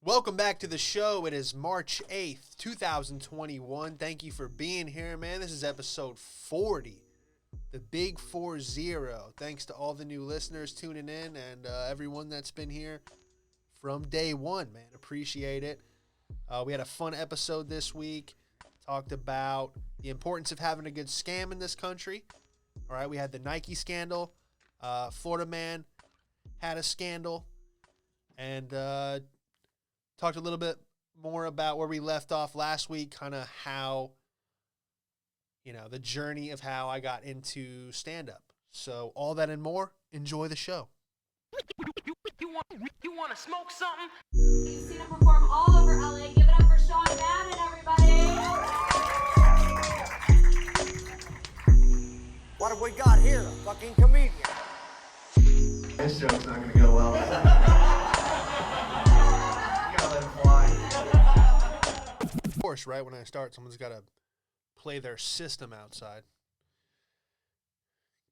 Welcome back to the show. It is March 8th, 2021. Thank you for being here, man. This is episode 40, the big 40. Thanks to all the new listeners tuning in and everyone that's been here from day one, man. Appreciate it. We had a fun episode this week. Talked about the importance of having a good scam in this country. All right, we had the Nike scandal. Florida man had a scandal. And talked a little bit more about where we left off last week, kind of how, the journey of how I got into stand-up. So all that and more, enjoy the show. You want to smoke something? You've seen him perform all over LA. Give it up for Sean Madden, everybody. What have we got here? A fucking comedian. This joke's not gonna go well. You gotta let it fly. Of course, right when I start, someone's got to play their system outside.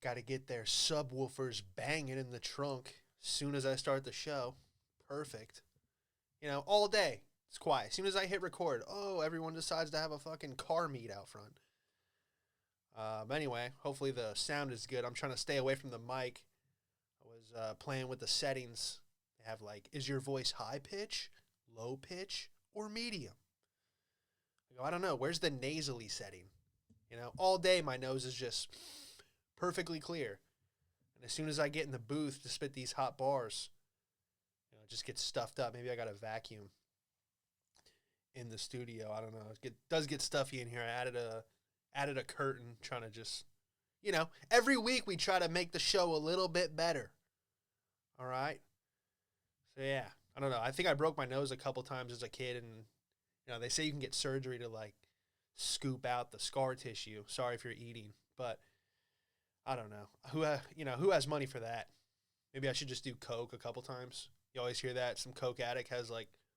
Got to get their subwoofers banging in the trunk as soon as I start the show. Perfect. All day. It's quiet. As soon as I hit record, everyone decides to have a fucking car meet out front. But anyway, hopefully the sound is good. I'm trying to stay away from the mic. I was playing with the settings. They have is your voice high pitch, low pitch, or medium? I don't know. Where's the nasally setting? All day my nose is just perfectly clear. And as soon as I get in the booth to spit these hot bars, it just gets stuffed up. Maybe I got a vacuum in the studio. I don't know. It does get stuffy in here. I added a curtain, trying to just, every week we try to make the show a little bit better. All right? So, yeah. I don't know. I think I broke my nose a couple times as a kid, and they say you can get surgery to scoop out the scar tissue. Sorry if you're eating, but I don't know. Who has money for that? Maybe I should just do coke a couple times. You always hear that some coke addict has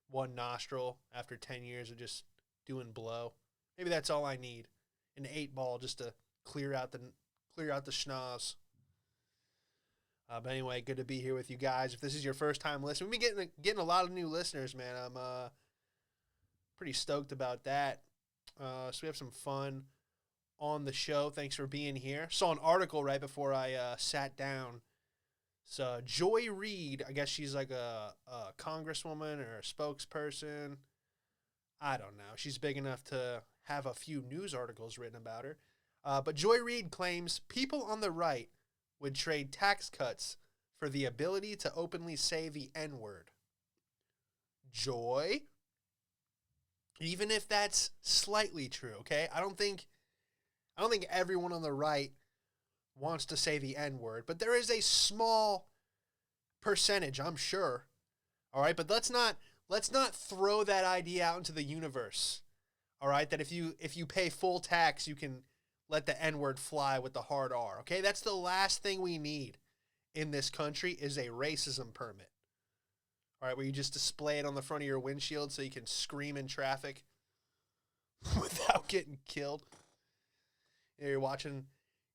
one nostril after 10 years of just doing blow. Maybe that's all I need. An 8-ball just to clear out the schnoz. But anyway, good to be here with you guys. If this is your first time listening, we've been getting a lot of new listeners, man. I'm pretty stoked about that. So we have some fun on the show. Thanks for being here. Saw an article right before I sat down. So Joy Reid, I guess she's a congresswoman or a spokesperson. I don't know. She's big enough to have a few news articles written about her. But Joy Reid claims people on the right would trade tax cuts for the ability to openly say the N-word. Joy? Even if that's slightly true, okay? I don't think everyone on the right wants to say the N-word, but there is a small percentage, I'm sure. All right, but let's not throw that idea out into the universe. All right, that if you pay full tax, you can let the N-word fly with the hard R. Okay, that's the last thing we need in this country is a racism permit. All right, where you just display it on the front of your windshield so you can scream in traffic without getting killed. You're watching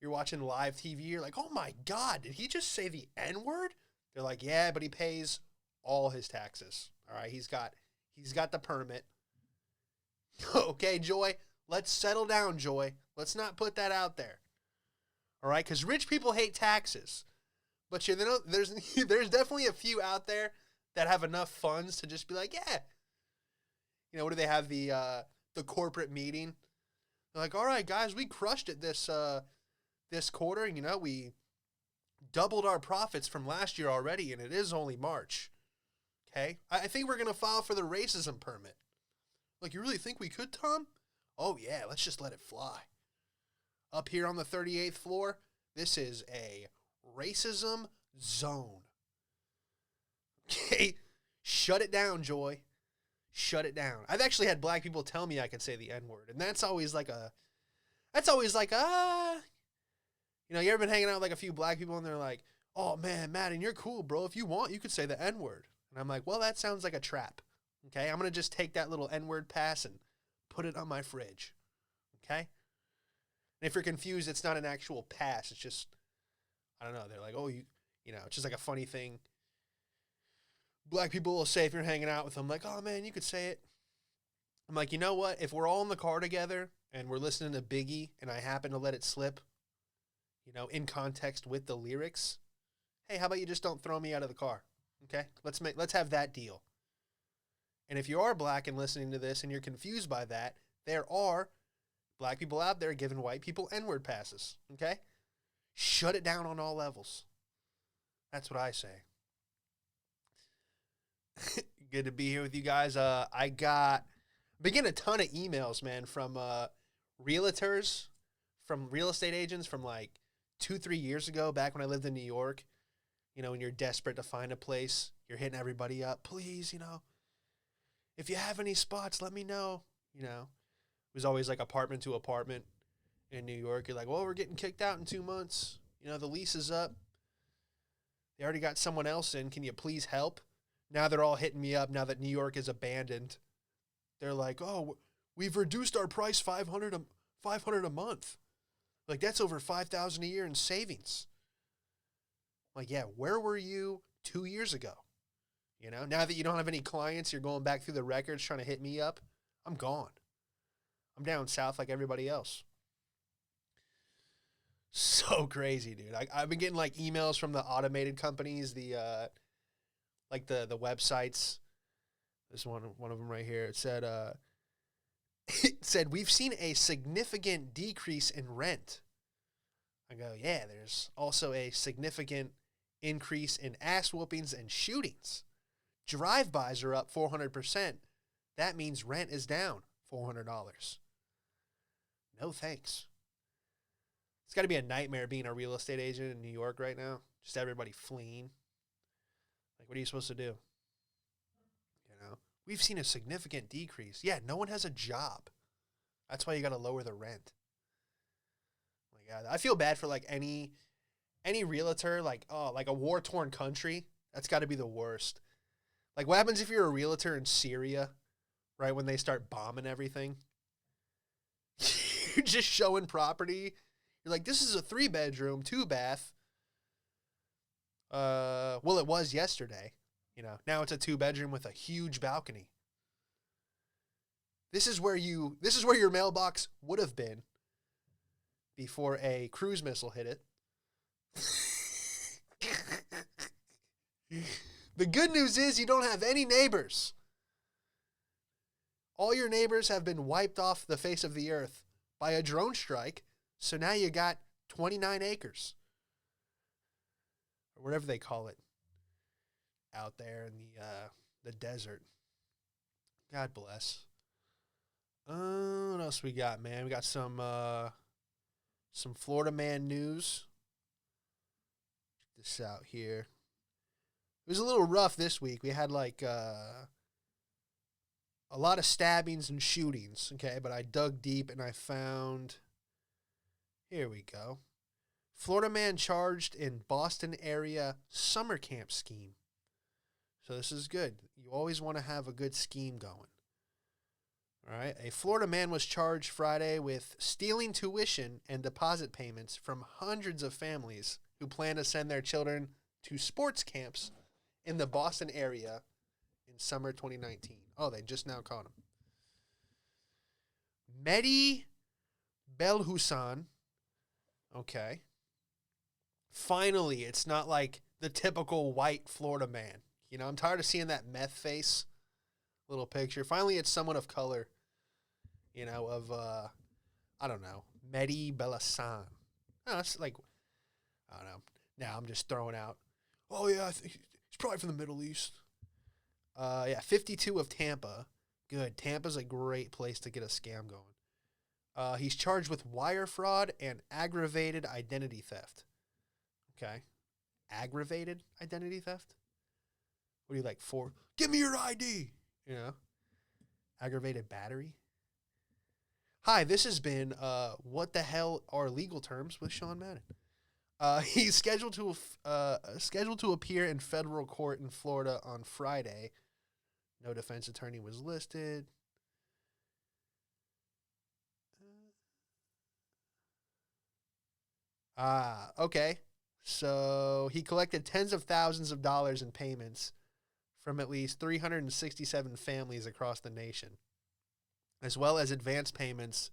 live TV. You're like, oh my God, did he just say the N-word? They're like, yeah, but he pays all his taxes. All right, he's got the permit. Okay, Joy, let's settle down, Joy. Let's not put that out there. All right, because rich people hate taxes. But there's definitely a few out there that have enough funds to just be like, yeah. What do they have, the corporate meeting? They're like, all right, guys, we crushed it this quarter. We doubled our profits from last year already, and it is only March. Okay? I think we're going to file for the racism permit. You really think we could, Tom? Oh, yeah, let's just let it fly. Up here on the 38th floor, this is a racism zone. Okay? Shut it down, Joy. Shut it down. I've actually had black people tell me I can say the N-word, and that's always you ever been hanging out with a few black people, and they're like, oh, man, Madden, you're cool, bro. If you want, you could say the N-word. And I'm like, well, that sounds like a trap. Okay, I'm going to just take that little N-word pass and put it on my fridge. Okay? And if you're confused, it's not an actual pass. It's just, I don't know. They're like, oh, it's just a funny thing black people will say if you're hanging out with them, like, oh man, you could say it. I'm like, you know what? If we're all in the car together and we're listening to Biggie and I happen to let it slip, you know, in context with the lyrics, hey, how about you just don't throw me out of the car? Okay? Let's have that deal. And if you are black and listening to this and you're confused by that, there are black people out there giving white people N-word passes. Okay? Shut it down on all levels. That's what I say. Good to be here with you guys. I been getting a ton of emails, man, from realtors, from real estate agents from like 2-3 years ago, back when I lived in New York. You know, when you're desperate to find a place, you're hitting everybody up. Please, you know, if you have any spots, let me know. You know, it was always like apartment to apartment in New York. You're like, well, we're getting kicked out in 2 months. You know, the lease is up. They already got someone else in. Can you please help? Now they're all hitting me up now that New York is abandoned. They're like, oh, we've reduced our price $500 a month. Like, that's over $5,000 a year in savings. Like, yeah, where were you 2 years ago? You know, now that you don't have any clients, you're going back through the records trying to hit me up. I'm gone. I'm down south like everybody else. So crazy, dude. I've been getting like emails from the automated companies, the websites. There's one of them right here. It said, we've seen a significant decrease in rent. I go, yeah, there's also a significant increase in ass whoopings and shootings. Drive-bys are up 400%. That means rent is down $400. No thanks. It's got to be a nightmare being a real estate agent in New York right now. Just everybody fleeing. Like, what are you supposed to do? You know, we've seen a significant decrease. Yeah, no one has a job. That's why you got to lower the rent. Oh my God, I feel bad for like any realtor, like, oh, like a war-torn country. That's got to be the worst. Like, what happens if you're a realtor in Syria, right, when they start bombing everything? You're just showing property. You're like, this is a 3-bedroom, 2-bath. Well, it was yesterday. You know, now it's a 2-bedroom with a huge balcony. This is where your mailbox would have been before a cruise missile hit it. The good news is you don't have any neighbors. All your neighbors have been wiped off the face of the earth by a drone strike. So now you got 29 acres. Or whatever they call it. Out there in the desert. God bless. What else we got, man? We got some Florida man news. Check this out here. It was a little rough this week. We had like a lot of stabbings and shootings, okay? But I dug deep and I found... Here we go. Florida man charged in Boston area summer camp scheme. So this is good. You always want to have a good scheme going. All right. A Florida man was charged Friday with stealing tuition and deposit payments from hundreds of families who plan to send their children to sports camps in the Boston area in summer 2019. Oh, they just now caught him. Mehdi Belhussan. Okay. Finally, it's not like the typical white Florida man. You know, I'm tired of seeing that meth face little picture. Finally, it's someone of color, you know, of, I don't know, Mehdi Belhussan. No, it's like, I don't know. Now I'm just throwing out, oh, yeah, I think he's probably from the Middle East. 52 of Tampa. Good. Tampa's a great place to get a scam going. He's charged with wire fraud and aggravated identity theft. Okay. Aggravated identity theft? What are you like for? Give me your ID. You know? Aggravated battery. Hi, this has been What the Hell Are Legal Terms with Sean Madden. He's scheduled to appear in federal court in Florida on Friday. No defense attorney was listed. Okay. So he collected tens of thousands of dollars in payments from at least 367 families across the nation, as well as advance payments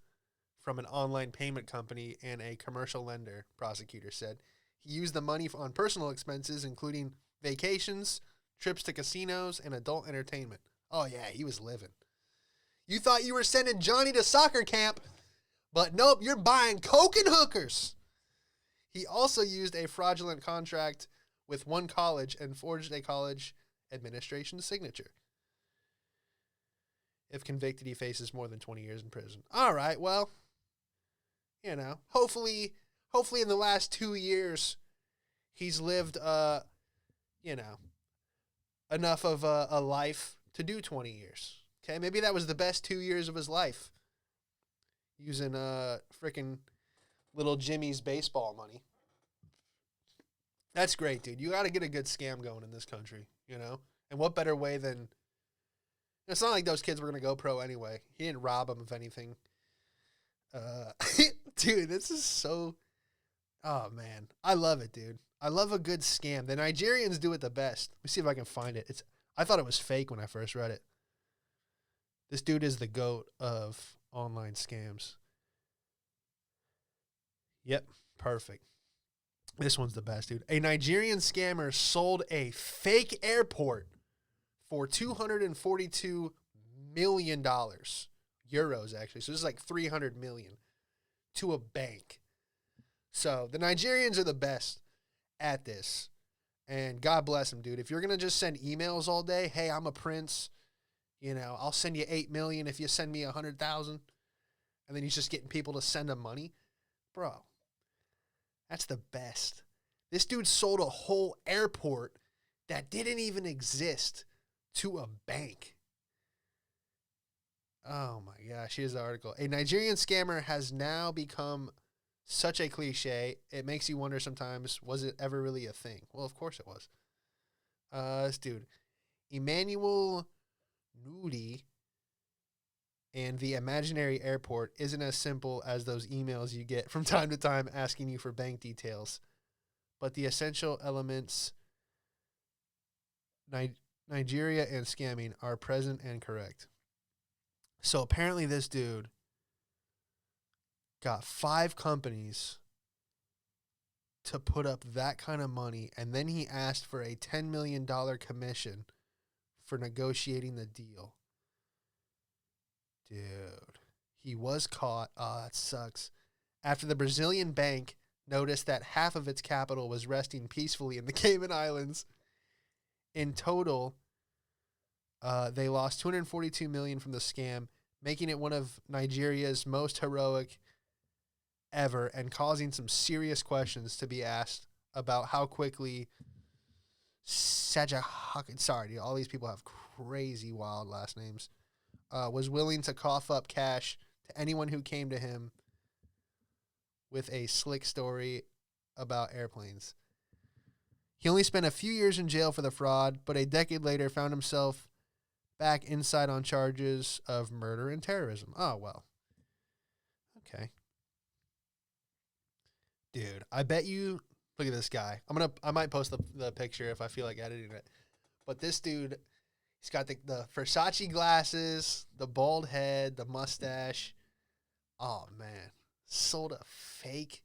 from an online payment company and a commercial lender, prosecutor said. He used the money on personal expenses, including vacations, trips to casinos, and adult entertainment. Oh, yeah, he was living. You thought you were sending Johnny to soccer camp, but nope, you're buying coke and hookers. He also used a fraudulent contract with one college and forged a college administration signature. If convicted, he faces more than 20 years in prison. All right, well, you know, hopefully in the last 2 years, he's lived, you know, enough of a life to do 20 years. Okay, maybe that was the best 2 years of his life, using freaking little Jimmy's baseball money. That's great, dude. You got to get a good scam going in this country, you know? And what better way than... It's not like those kids were going to go pro anyway. He didn't rob them of anything. Dude, this is so... Oh, man. I love it, dude. I love a good scam. The Nigerians do it the best. Let me see if I can find it. I thought it was fake when I first read it. This dude is the GOAT of online scams. Yep, perfect. This one's the best, dude. A Nigerian scammer sold a fake airport for $242 million. Euros, actually. So this is like 300 million to a bank. So the Nigerians are the best at this. And God bless them, dude. If you're going to just send emails all day, hey, I'm a prince. You know, I'll send you 8 million if you send me 100,000. And then he's just getting people to send him money. Bro, that's the best. This dude sold a whole airport that didn't even exist to a bank. Oh my gosh, here's the article. A Nigerian scammer has now become such a cliche. It makes you wonder sometimes, was it ever really a thing? Well, of course it was. This dude, Emmanuel Nudi, and the imaginary airport isn't as simple as those emails you get from time to time asking you for bank details. But the essential elements, Nigeria and scamming, are present and correct. So apparently this dude got 5 companies to put up that kind of money, and then he asked for a $10 million commission for negotiating the deal. Dude, he was caught. Oh, that sucks. After the Brazilian bank noticed that half of its capital was resting peacefully in the Cayman Islands. In total, they lost $242 million from the scam, making it one of Nigeria's most heroic ever and causing some serious questions to be asked about how quickly sorry, dude, all these people have crazy wild last names, was willing to cough up cash to anyone who came to him with a slick story about airplanes. He only spent a few years in jail for the fraud, but a decade later found himself back inside on charges of murder and terrorism. Oh, well. Okay. Dude, I bet you... Look at this guy. I might post the picture if I feel like editing it. But this dude, he's got the Versace glasses, the bald head, the mustache. Oh, man. Sold a fake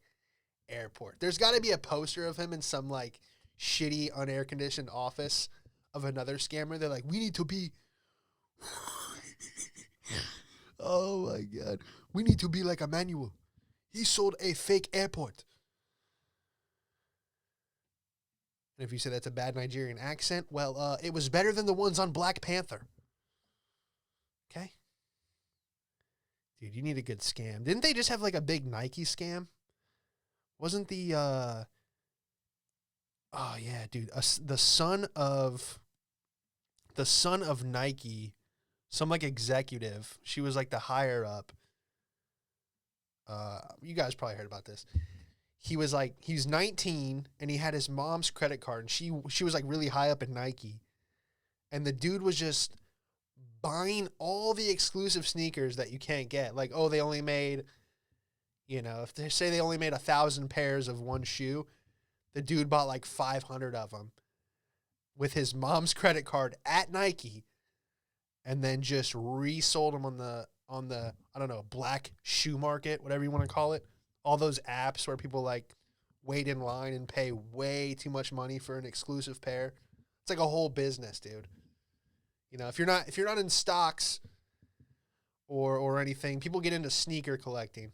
airport. There's got to be a poster of him in some, like, shitty, unair-conditioned office of another scammer. They're like, we need to be... Oh, my God. We need to be like Emmanuel. He sold a fake airport. And if you say that's a bad Nigerian accent, well, it was better than the ones on Black Panther. Okay? Dude, you need a good scam. Didn't they just have like a big Nike scam? Wasn't the, oh yeah, dude, the son of Nike, some like executive, she was like the higher up. You guys probably heard about this. He's 19 and he had his mom's credit card and she was like really high up in Nike. And the dude was just buying all the exclusive sneakers that you can't get. Like, oh, they only made, if they say they only made 1,000 pairs of one shoe, the dude bought like 500 of them. with his mom's credit card at Nike and then just resold them on the I don't know, black shoe market, whatever you want to call it. All those apps where people like wait in line and pay way too much money for an exclusive pair. It's like a whole business, dude. You know, if you're not in stocks or anything, people get into sneaker collecting.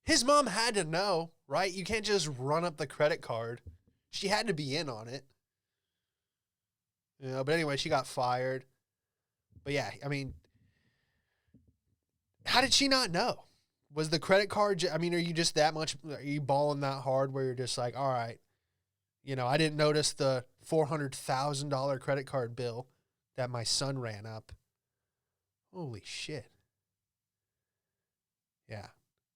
His mom had to know, right? You can't just run up the credit card. She had to be in on it. You know, but anyway, she got fired. But yeah, I mean, how did she not know? Was the credit card, I mean, are you just that much, are you balling that hard where you're just like, all right, you know, I didn't notice the $400,000 credit card bill that my son ran up. Holy shit. Yeah.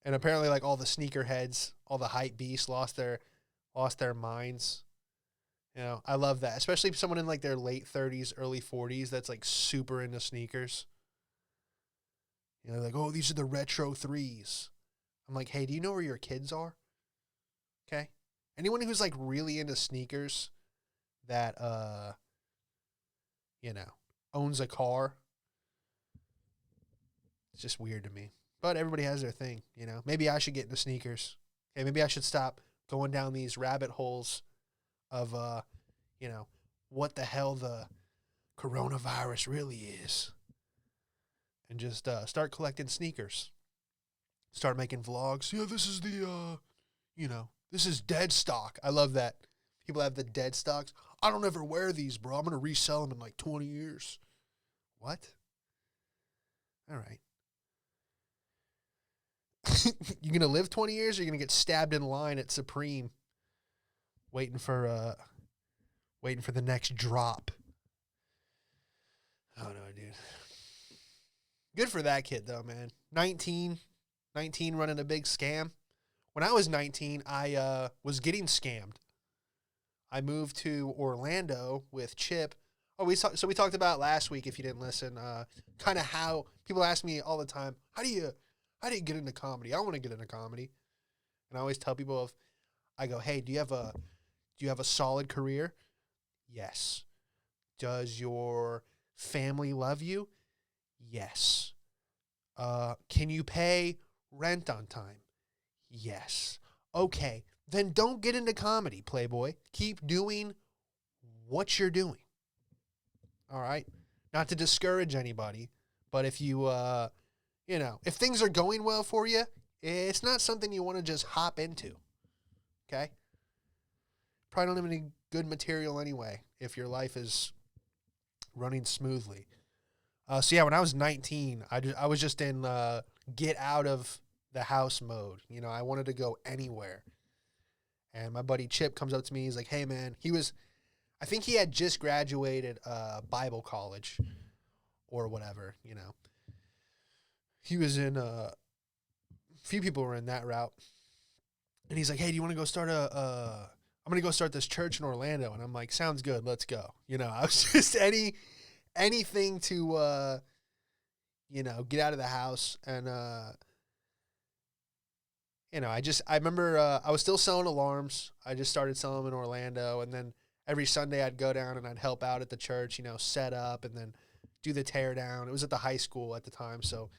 And apparently like all the sneakerheads, all the hype beasts lost their minds. You know, I love that. Especially someone in like their late 30s, early 40s that's like super into sneakers. You know, like, oh, these are the retro threes. I'm like, hey, do you know where your kids are? Okay. Anyone who's like really into sneakers that, you know, owns a car, it's just weird to me. But everybody has their thing, you know. Maybe I should get into sneakers. Okay, maybe I should stop going down these rabbit holes of, you know, what the hell the coronavirus really is. And just start collecting sneakers. Start making vlogs. Yeah, this is the, you know, this is dead stock. I love that. People have the dead stocks. I don't ever wear these, bro. I'm going to resell them in like 20 years. What? All right. You going to live 20 years or are you going to get stabbed in line at Supreme waiting for the next drop? I don't know, dude. Good for that kid, though, man. 19 running a big scam. When I was 19, I was getting scammed. I moved to Orlando with Chip. Oh, we talked about last week, if you didn't listen, kind of how people ask me all the time, how do you get into comedy? I want to get into comedy. And I always tell people, I go, hey, do you have a solid career? Yes. Does your family love you? Yes. Can you pay rent on time? Yes. Okay, then don't get into comedy, Playboy. Keep doing what you're doing. All right? Not to discourage anybody, but if you, you know, if things are going well for you, it's not something you want to just hop into. Okay? Probably don't have any good material anyway if your life is running smoothly. So yeah, when I was 19, I was just in get out of the house mode. You know, I wanted to go anywhere. And my buddy Chip comes up to me. He's like, hey, man, I think he had just graduated Bible college or whatever, you know. He was in, a few people were in that route. And he's like, hey, do you want to go start I'm going to go start this church in Orlando. And I'm like, sounds good. Let's go. You know, I was just anything to, you know, get out of the house. And, you know, I remember I was still selling alarms. I just started selling them in Orlando. And then every Sunday I'd go down and I'd help out at the church, you know, set up and then do the tear down. It was at the high school at the time. So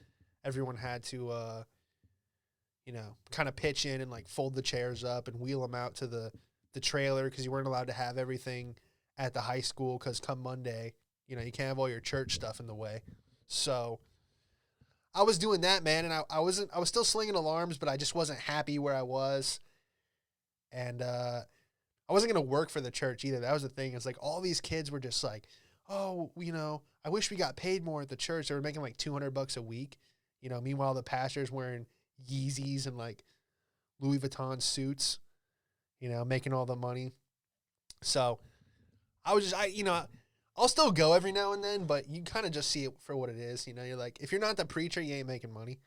everyone had to, you know, kind of pitch in and like fold the chairs up and wheel them out to the trailer because you weren't allowed to have everything at the high school because come Monday, you know, you can't have all your church stuff in the way. So I was doing that, man, and I was still slinging alarms, but I just wasn't happy where I was. And I wasn't going to work for the church either. That was the thing. It's like all these kids were just like, oh, you know, I wish we got paid more at the church. They were making like $200 a week. You know, meanwhile, the pastor's wearing Yeezys and like Louis Vuitton suits, you know, making all the money. So I was just, you know, I'll still go every now and then, but you kind of just see it for what it is. You know, you're like, if you're not the preacher, you ain't making money.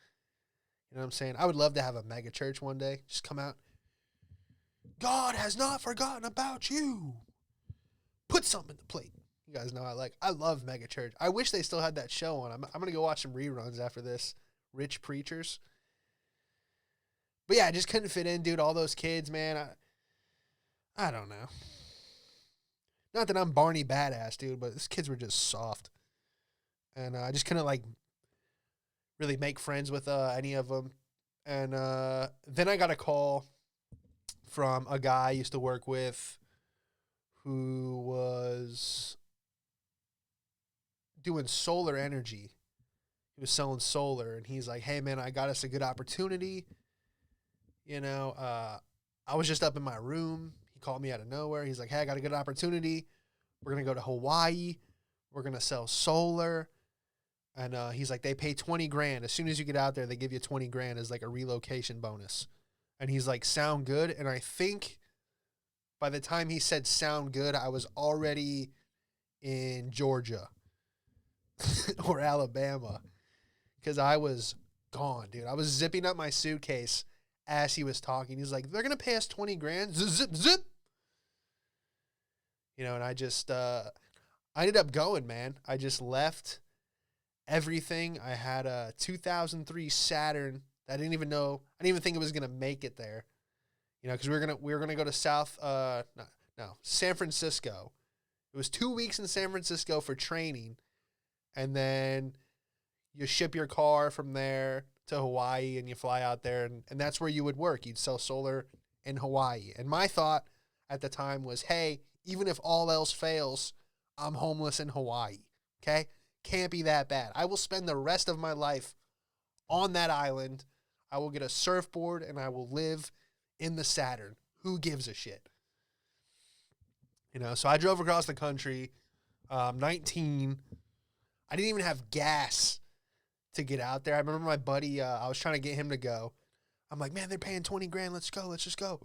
You know what I'm saying? I would love to have a mega church one day. Just come out. God has not forgotten about you. Put something in the plate. You guys know I love mega church. I wish they still had that show on. I'm going to go watch some reruns after this. Rich Preachers. But yeah, I just couldn't fit in, dude. All those kids, man. I don't know. Not that I'm Barney badass, dude, but these kids were just soft. And I just couldn't, like, really make friends with any of them. And then I got a call from a guy I used to work with who was doing solar energy. He was selling solar, and he's like, hey, man, I got us a good opportunity. You know, I was just up in my room. He called me out of nowhere. He's like, hey, I got a good opportunity. We're going to go to Hawaii. We're going to sell solar. And he's like, they pay 20 grand. As soon as you get out there, they give you 20 grand as like a relocation bonus. And he's like, sound good? And I think by the time he said sound good, I was already in Georgia or Alabama because I was gone, dude. I was zipping up my suitcase as he was talking. He's like, they're going to pay us 20 grand. Zip, zip, zip. You know, and I just, I ended up going, man. I just left everything. I had a 2003 Saturn. I didn't even think it was going to make it there. You know, because we were gonna go to San Francisco. It was 2 weeks in San Francisco for training, and then you ship your car from there to Hawaii, and you fly out there, and that's where you would work. You'd sell solar in Hawaii. And my thought at the time was, hey, even if all else fails, I'm homeless in Hawaii. Okay, can't be that bad. I will spend the rest of my life on that island. I will get a surfboard, and I will live in the Saturn. Who gives a shit? You know, so I drove across the country, 19. I didn't even have gas to get out there. I remember my buddy, I was trying to get him to go. I'm like, man, they're paying 20 grand. Let's go. Let's just go.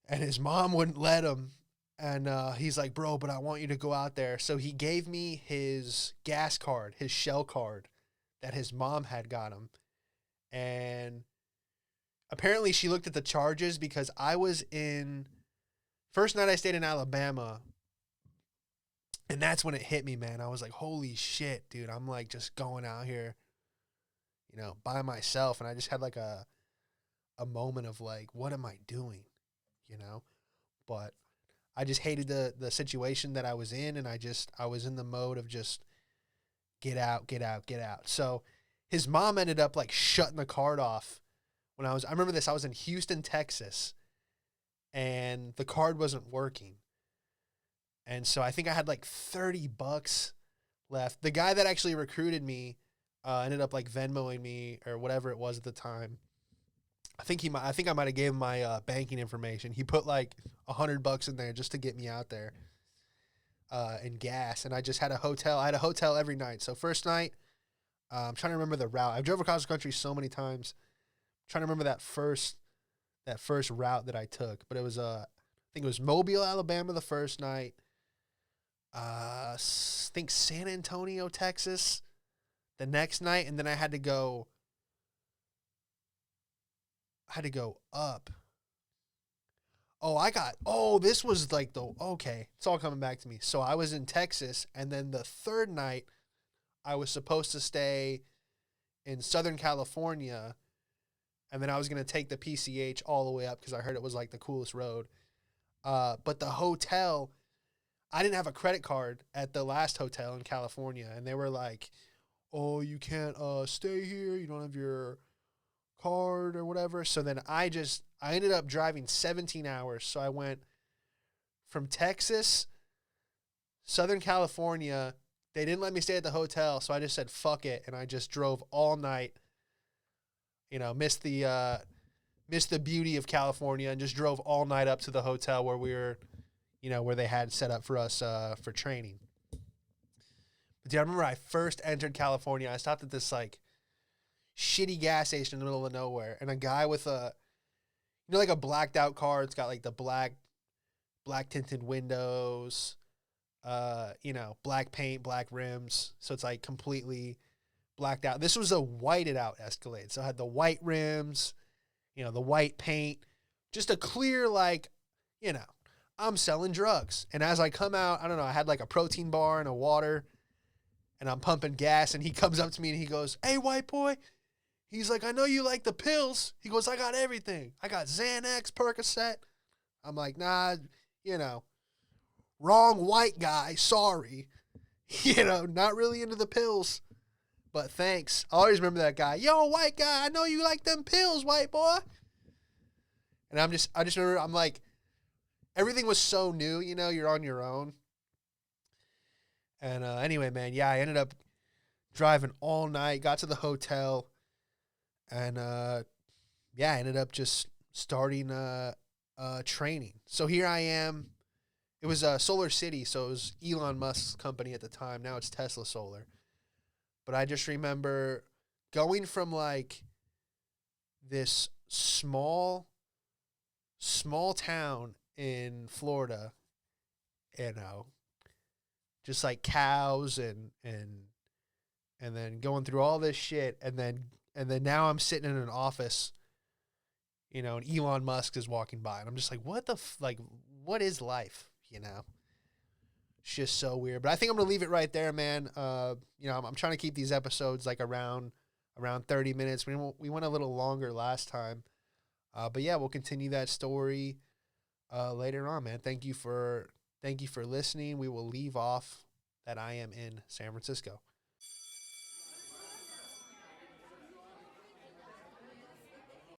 And his mom wouldn't let him. And he's like, bro, but I want you to go out there. So he gave me his gas card, his Shell card that his mom had got him. And apparently she looked at the charges because I was first night I stayed in Alabama, and that's when it hit me, man. I was like, holy shit, dude. I'm like just going out here, you know, by myself. And I just had like a moment of like, what am I doing? You know? But I just hated the situation that I was in, and I was in the mode of just get out, get out, get out. So his mom ended up like shutting the card off. I remember this, I was in Houston, Texas, and the card wasn't working. And so I think I had like $30 left. The guy that actually recruited me ended up like Venmoing me or whatever it was at the time. I think I might have gave him my banking information. He put like $100 in there just to get me out there and gas. And I just had a hotel. I had a hotel every night. So first night, I'm trying to remember the route. I drove across the country so many times. Trying to remember that first route that I took, but it was I think it was Mobile, Alabama the first night. I think San Antonio, Texas the next night, and then I had to go up. This was like it's all coming back to me. So I was in Texas, and then the third night I was supposed to stay in Southern California. And then I was going to take the PCH all the way up because I heard it was like the coolest road. But the hotel, I didn't have a credit card at the last hotel in California. And they were like, oh, you can't stay here. You don't have your card or whatever. So then I ended up driving 17 hours. So I went from Texas, Southern California. They didn't let me stay at the hotel. So I just said, fuck it. And I just drove all night. You know, missed the beauty of California and just drove all night up to the hotel where we were, you know, where they had set up for us for training. But dude, I remember I first entered California. I stopped at this like shitty gas station in the middle of nowhere, and a guy with like a blacked out car. It's got like the black tinted windows, you know, black paint, black rims. So it's like completely blacked out. This was a whited out Escalade. So it had the white rims, you know, the white paint, just a clear, like, you know, I'm selling drugs. And as I come out, I don't know, I had like a protein bar and a water, and I'm pumping gas, and he comes up to me and he goes, hey, white boy. He's like, I know you like the pills. He goes, I got everything. I got Xanax, Percocet. I'm like, nah, you know, Wrong white guy. Sorry. You know, not really into the pills. But thanks. I always remember that guy. Yo, white guy, I know you like them pills, white boy. And I just remember, I'm like, everything was so new, you know, you're on your own. And anyway, man, yeah, I ended up driving all night, got to the hotel, and yeah, I ended up just starting training. So here I am. It was Solar City, so it was Elon Musk's company at the time. Now it's Tesla Solar. But I just remember going from like this small town in Florida, you know, just like cows and then going through all this shit, and then now I'm sitting in an office, you know, and Elon Musk is walking by, and I'm just like, what the what is life, you know? It's just so weird. But I think I'm gonna leave it right there, man. You know, I'm trying to keep these episodes like around 30 minutes. We went a little longer last time, but yeah, we'll continue that story later on, man. Thank you for listening. We will leave off that I am in San Francisco.